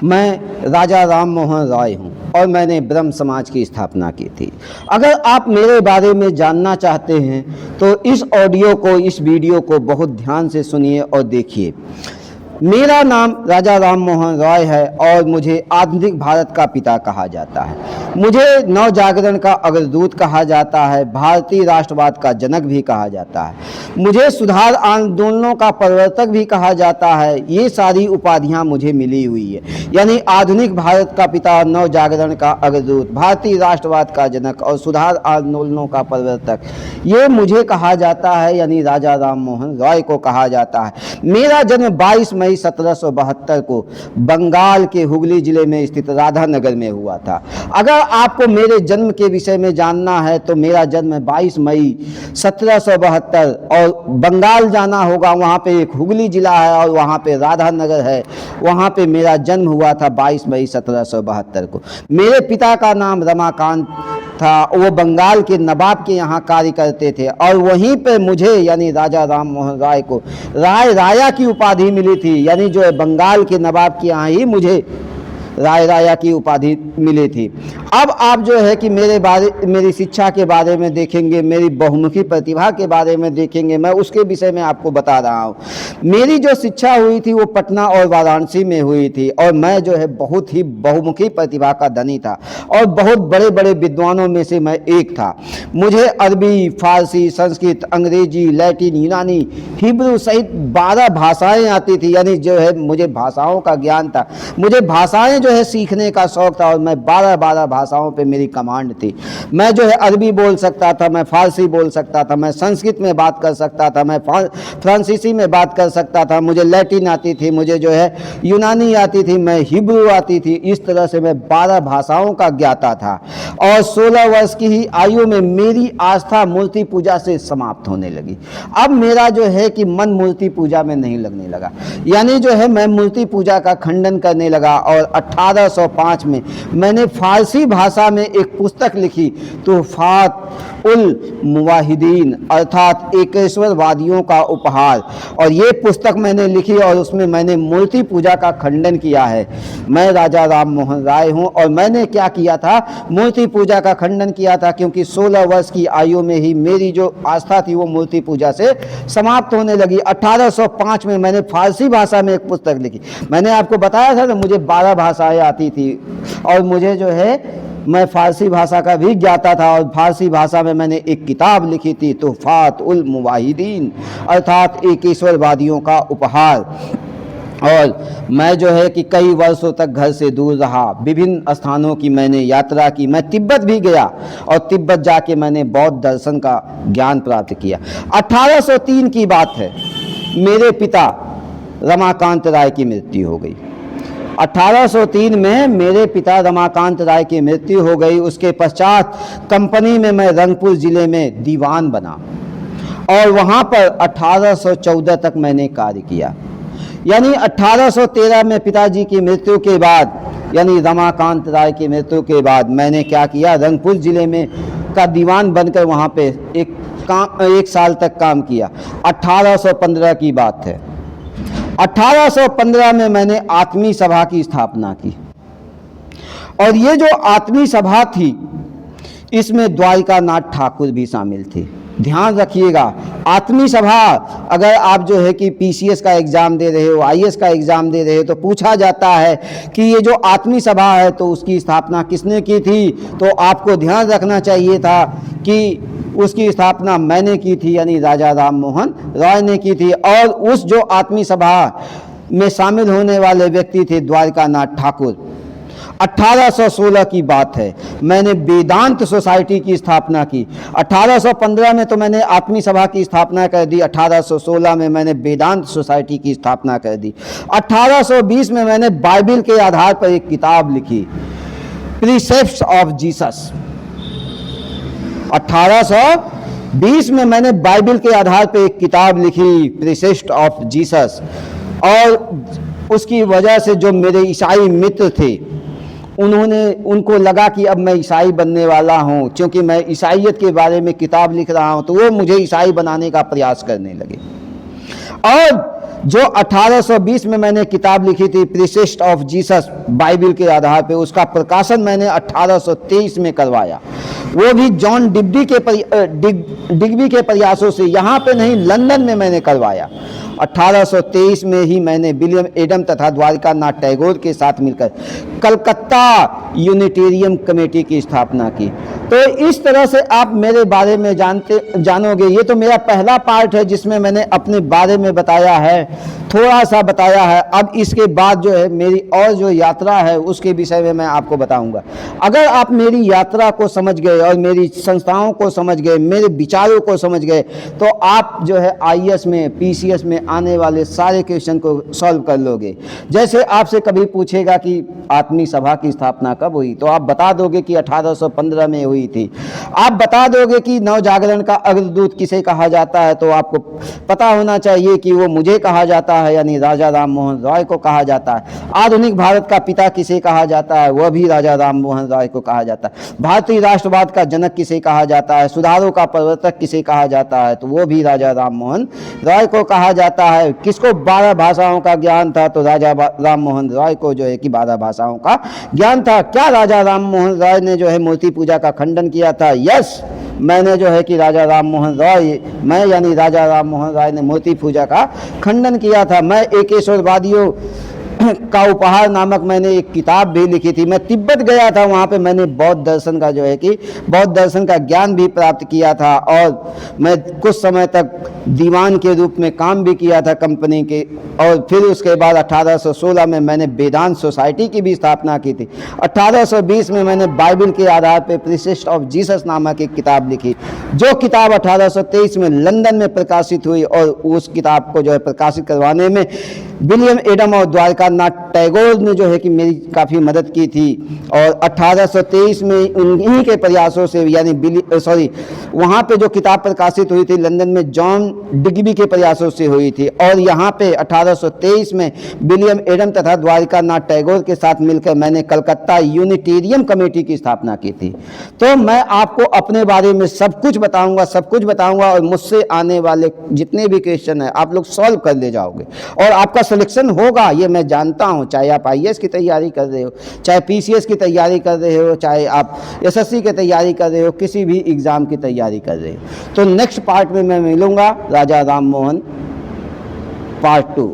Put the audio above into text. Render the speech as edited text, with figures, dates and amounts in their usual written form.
मैं राजा राम मोहन रॉय हूँ और मैंने ब्रह्म समाज की स्थापना की थी। अगर आप मेरे बारे में जानना चाहते हैं तो इस ऑडियो को, इस वीडियो को बहुत ध्यान से सुनिए और देखिए। मेरा नाम राजा राम मोहन रॉय है और मुझे आधुनिक भारत का पिता कहा जाता है। मुझे नव जागरण का अग्रदूत कहा जाता है, भारतीय राष्ट्रवाद का जनक भी कहा जाता है, मुझे सुधार आंदोलनों का प्रवर्तक भी कहा जाता है। ये सारी उपाधियां मुझे मिली हुई है, यानी आधुनिक भारत का पिता, नव जागरण का अग्रदूत, भारतीय राष्ट्रवाद का जनक और सुधार आंदोलनों का प्रवर्तक, ये मुझे कहा जाता है, यानी राजा राम मोहन रॉय को कहा जाता है। मेरा जन्म 22 मई 1772 को बंगाल के हुगली जिले में स्थित राधानगर में हुआ था। अगर आपको मेरे जन्म के विषय में जानना है तो मेरा जन्म 22 मई 1772 और बंगाल जाना होगा, वहाँ पे एक हुगली जिला है और वहाँ पे राधानगर है, वहाँ पे मेरा जन्म हुआ था 22 मई 1772 को। मेरे पिता का नाम रमाकांत था, वो बंगाल के नवाब के यहाँ कार्य करते थे और वहीं पे मुझे यानी राजा राम मोहन राय को राया की उपाधि मिली थी, यानी जो है बंगाल के नवाब के यहाँ ही मुझे राया की उपाधि मिली थी। अब आप जो है कि मेरी शिक्षा के बारे में देखेंगे, मेरी बहुमुखी प्रतिभा के बारे में देखेंगे, मैं उसके विषय में आपको बता रहा हूँ। मेरी जो शिक्षा हुई थी वो पटना और वाराणसी में हुई थी और मैं जो है बहुत ही बहुमुखी प्रतिभा का धनी था और बहुत बड़े बड़े विद्वानों में से मैं एक था। मुझे अरबी, फारसी, संस्कृत, अंग्रेजी, लैटिन, यूनानी, हिब्रू सहित 12 भाषाएँ आती थी, यानी जो है मुझे भाषाओं का ज्ञान था। मुझे भाषाएँ जो है सीखने का शौक था और मैं 12 भाषाओं पे मेरी कमांड थी। मैं जो है अरबी बोल सकता था, मैं फारसी बोल सकता था, मैं संस्कृत में बात कर सकता था, मैं फ्रांसीसी में बात कर सकता था, मुझे लैटिन आती थी, मुझे जो है यूनानी आती थी, मैं हिब्रू आती थी। इस तरह से मैं 12 भाषाओं का ज्ञाता था और 16 वर्ष की ही आयु में मेरी आस्था मूर्ति पूजा से समाप्त होने लगी। अब मेरा जो है कि मन मूर्ति पूजा में नहीं लगने लगा, यानी जो है मैं मूर्ति पूजा का खंडन करने लगा और 1805 में मैंने फारसी भाषा में एक पुस्तक लिखी, तुहफात उल मुवाहिदीन अर्थात एकेश्वरवादियों का उपहार, और ये पुस्तक मैंने लिखी और उसमें मैंने मूर्ति पूजा का खंडन किया है। मैं राजा राम मोहन राय हूँ और मैंने क्या किया था, मूर्ति पूजा का खंडन किया था, क्योंकि 16 वर्ष की आयु में ही मेरी जो आस्था थी वो मूर्ति पूजा से समाप्त होने लगी। 1805 में मैंने फारसी भाषा में एक पुस्तक लिखी। मैंने आपको बताया था ना मुझे 12 भाषाएं आती थी और मुझे जो है मैं फारसी भाषा का भी ज्ञाता था और फारसी भाषा में मैंने एक किताब लिखी थी, तुहफात उल मुवाहिदीन अर्थात एकेश्वरवादियों का उपहार। और मैं जो है कि कई वर्षों तक घर से दूर रहा, विभिन्न स्थानों की मैंने यात्रा की, मैं तिब्बत भी गया और तिब्बत जाके मैंने बौद्ध दर्शन का ज्ञान प्राप्त किया। 1803 की बात है, मेरे पिता रमाकांत राय की मृत्यु हो गई। 1803 में मेरे पिता रमाकांत राय की मृत्यु हो गई। उसके पश्चात कंपनी में मैं रंगपुर जिले में दीवान बना और वहाँ पर 1814 तक मैंने कार्य किया। यानी 1813 में पिताजी की मृत्यु के बाद, यानी रमाकांत राय की मृत्यु के बाद मैंने क्या किया, रंगपुर जिले में का दीवान बनकर वहाँ पे एक साल तक काम किया। 1815 की बात है। 1815 में मैंने आत्मी सभा की स्थापना की और ये जो आत्मी सभा थी इसमें द्वारिकानाथ ठाकुर भी शामिल थे। ध्यान रखिएगा, आत्मी सभा, अगर आप जो है कि पीसीएस का एग्ज़ाम दे रहे हो, आईएएस का एग्ज़ाम दे रहे हो तो पूछा जाता है कि ये जो आत्मी सभा है तो उसकी स्थापना किसने की थी, तो आपको ध्यान रखना चाहिए था कि उसकी स्थापना मैंने की थी, यानी राजा राम मोहन रॉय ने की थी। और उस जो आत्मी सभा में शामिल होने वाले व्यक्ति थे द्वारिकानाथ ठाकुर। 1816 की बात है, मैंने वेदांत सोसाइटी की स्थापना की। 1815 में तो मैंने आत्मी सभा की स्थापना कर दी, 1816 में मैंने वेदांत सोसाइटी की स्थापना कर दी। 1820 में मैंने बाइबिल के आधार पर एक किताब लिखी, प्रीसेप्ट्स ऑफ जीसस। 1820 में मैंने बाइबिल के आधार पर एक किताब लिखी, प्रीसेप्ट्स ऑफ जीसस, और उसकी वजह से जो मेरे ईसाई मित्र थे उनको लगा कि अब मैं ईसाई बनने वाला हूँ, क्योंकि मैं ईसाइयत के बारे में किताब लिख रहा हूँ, तो वो मुझे ईसाई बनाने का प्रयास करने लगे। और जो 1820 में मैंने किताब लिखी थी प्रीसेस्ट ऑफ जीसस बाइबल के आधार पे, उसका प्रकाशन मैंने 1823 में करवाया। वो भी जॉन डिग्बी के प्रयासों से, यहाँ पे नहीं लंदन में मैंने करवाया। 1823 में ही मैंने विलियम एडम तथा द्वारकानाथ टैगोर के साथ मिलकर कलकत्ता यूनिटेरियम कमेटी की स्थापना की। तो इस तरह से आप मेरे बारे में जानोगे। ये तो मेरा पहला पार्ट है जिसमें मैंने अपने बारे में बताया है, थोड़ा सा बताया है। अब इसके बाद जो है मेरी और जो यात्रा है उसके विषय में मैं आपको बताऊंगा। अगर आप मेरी यात्रा को समझ गए और मेरी संस्थाओं को समझ गए, मेरे विचारों को समझ गए, तो आप जो है आईएएस में, पीसीएस में आने वाले सारे क्वेश्चन को सॉल्व कर लोगे। जैसे आपसे कभी पूछेगा कि आत्मीय सभा की स्थापना कब हुई, तो आप बता दोगे कि 1815 में हुई थी। आप बता दोगे कि नवजागरण का अग्रदूत किसे कहा जाता है, तो आपको पता होना चाहिए कि वो मुझे कहा जाता है, यानी राजा राम मोहन रॉय को कहा जाता है। आधुनिक भारत का पिता किसे कहा जाता है, वह भी राजा राम मोहन रॉय को कहा जाता है। भारतीय राष्ट्रवाद का जनक किसे कहा जाता है, सुधारों का प्रवर्तक किसे कहा जाता है, तो वो भी राजा राम मोहन रॉय को कहा जाता है। किसको 12 भाषाओं का ज्ञान था, तो राजा राम मोहन रॉय को जो है कि 12 भाषाओं का ज्ञान था। क्या राजा राम मोहन रॉय ने जो है मूर्ति पूजा का खंडन किया था? यस, मैंने जो है कि राजा राम मोहन रॉय, मैं यानी राजा राम मोहन रॉय ने मूर्ति पूजा का खंडन किया था। मैं एकेश्वरवादियों का उपहार नामक मैंने एक किताब भी लिखी थी। मैं तिब्बत गया था, वहाँ पे मैंने बौद्ध दर्शन का जो है कि बौद्ध दर्शन का ज्ञान भी प्राप्त किया था, और मैं कुछ समय तक दीवान के रूप में काम भी किया था कंपनी के। और फिर उसके बाद 1816 में मैंने वेदांत सोसाइटी की भी स्थापना की थी। 1820 में मैंने बाइबल के आधार पर प्रीसेस्ट ऑफ जीसस नामक एक किताब लिखी, जो किताब 1823 में लंदन में प्रकाशित हुई। और उस किताब को जो है प्रकाशित करवाने में विलियम एडम और द्वारकानाथ टैगोर ने जो है कि मेरी काफ़ी मदद की थी। और 1823 में उन्हीं के प्रयासों से, यानी वहाँ पे जो किताब प्रकाशित हुई थी लंदन में जॉन डिग्बी के प्रयासों से हुई थी। और यहाँ पे 1823 में विलियम एडम तथा द्वारकानाथ टैगोर के साथ मिलकर मैंने कलकत्ता यूनिटेरियम कमेटी की स्थापना की थी। तो मैं आपको अपने बारे में सब कुछ बताऊंगा, और मुझसे आने वाले जितने भी क्वेश्चन है आप लोग सॉल्व कर ले जाओगे, और आपका सिलेक्शन होगा, ये मैं जानता हूँ। चाहे आप आईएएस की तैयारी कर रहे हो, चाहे पीसीएस की तैयारी कर रहे हो, चाहे आप एसएससी की तैयारी कर रहे हो, किसी भी एग्जाम की तैयारी कर रहे हो। तो नेक्स्ट पार्ट में मैं मिलूंगा, राजा राम मोहन पार्ट 2।